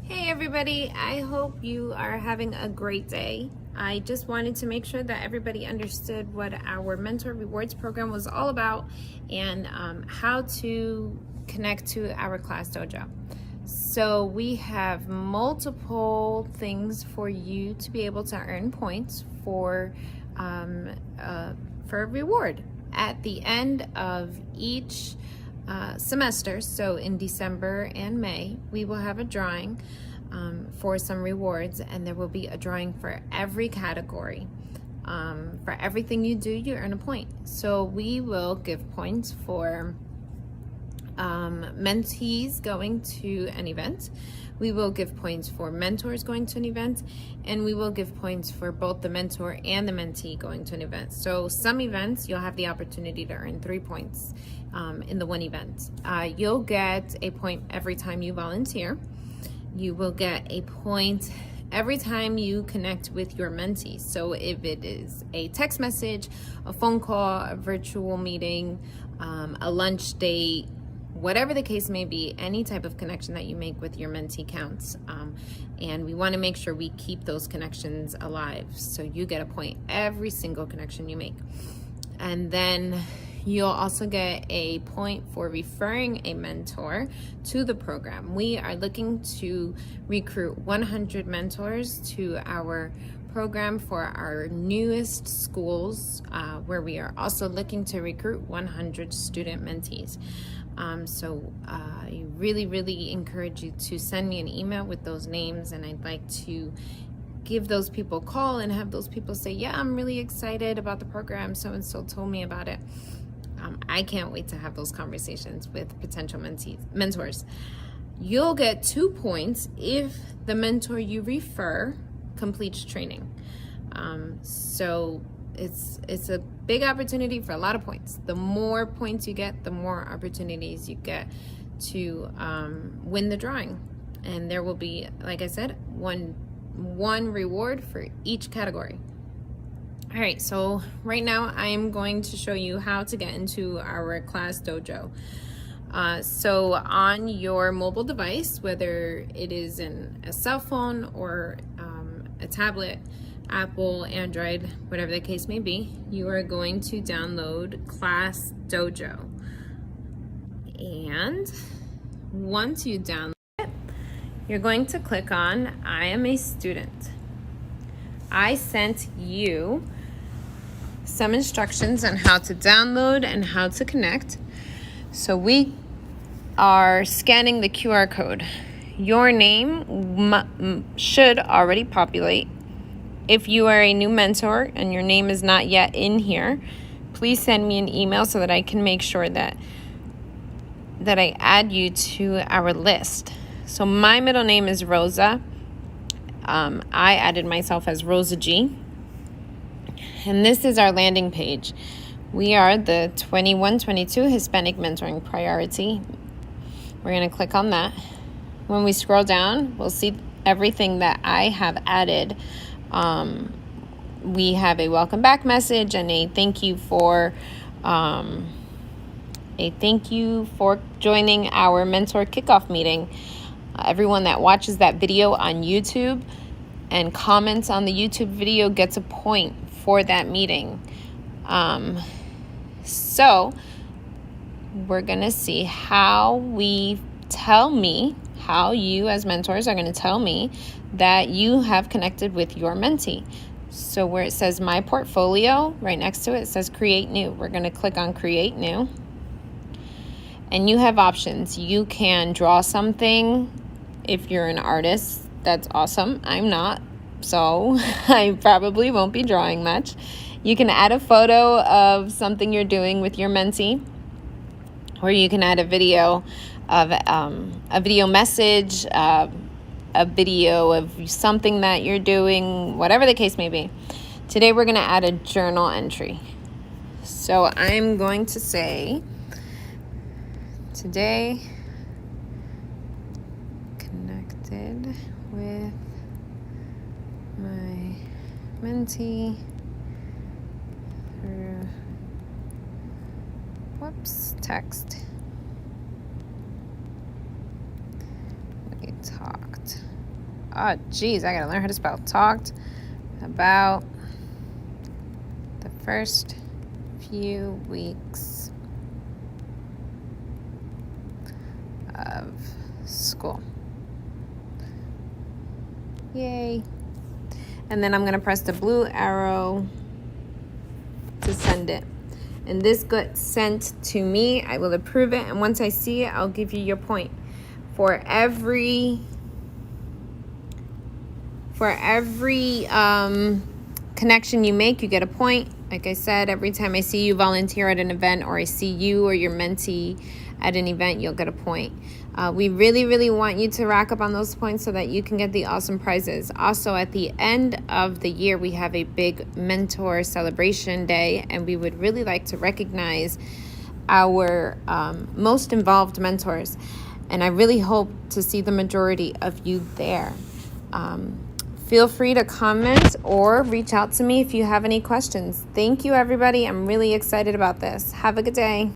Hey everybody, I hope you are having a great day. I just wanted to make sure that everybody understood what our Mentor Rewards program was all about and how to connect to our Class Dojo. So we have multiple things for you to be able to earn points for a reward at the end of each semester. So in December and May, we will have a drawing for some rewards, and there will be a drawing for every category. For everything you do, you earn a point. So we will give points for mentees going to an event. We will give points for mentors going to an event, and we will give points for both the mentor and the mentee going to an event. So some events you'll have the opportunity to earn 3 points in the one event. You'll get a point every time you volunteer. You will get a point every time you connect with your mentee. So if it is a text message, a phone call, a virtual meeting, a lunch date, whatever the case may be, any type of connection that you make with your mentee counts. And we want to make sure we keep those connections alive. So you get a point every single connection you make. And then you'll also get a point for referring a mentor to the program. We are looking to recruit 100 mentors to our program for our newest schools, where we are also looking to recruit 100 student mentees. So I really encourage you to send me an email with those names, and I'd like to give those people a call and have those people say, yeah, I'm really excited about the program, so-and-so told me about it. I can't wait to have those conversations with potential mentors. You'll get 2 points if the mentor you refer completes training. So it's a big opportunity for a lot of points. The more points you get, the more opportunities you get to win the drawing. And there will be, like I said, one reward for each category. All right, so right now I am going to show you how to get into our Class Dojo. So on your mobile device, whether it is a cell phone or a tablet, Apple, Android, whatever the case may be, you are going to download Class Dojo. And once you download it, you're going to click on I am a student. I sent you some instructions on how to download and how to connect. So we are scanning the QR code. Your name should already populate. If you are a new mentor and your name is not yet in here, please send me an email so that I can make sure that I add you to our list. So my middle name is Rosa. I added myself as Rosa G. And this is our landing page. We are the 21-22 Hispanic Mentoring Priority. We're going to click on that. When we scroll down, we'll see everything that I have added. We have a welcome back message and a thank you for joining our mentor kickoff meeting. Everyone that watches that video on YouTube and comments on the YouTube video gets a point for that meeting. So we're going to see how you as mentors are going to tell me that you have connected with your mentee. So where it says my portfolio, right next to it says create new. We're going to click on create new. And you have options. You can draw something. If you're an artist, that's awesome. I'm not, so I probably won't be drawing much. You can add a photo of something you're doing with your mentee, or you can add a video of a video message, a video of something that you're doing, whatever the case may be. Today we're going to add a journal entry. So I'm going to say, today, connected with my mentee through text. We talked Oh, geez, I gotta learn how to spell. Talked about the first few weeks of school. Yay. And then I'm gonna press the blue arrow to send it. And this got sent to me. I will approve it, and once I see it, I'll give you your point. For every connection you make, you get a point. Like I said, every time I see you volunteer at an event, or I see you or your mentee at an event, you'll get a point. We really, really want you to rack up on those points so that you can get the awesome prizes. Also, at the end of the year, we have a big mentor celebration day, and we would really like to recognize our most involved mentors. And I really hope to see the majority of you there. Feel free to comment or reach out to me if you have any questions. Thank you, everybody. I'm really excited about this. Have a good day.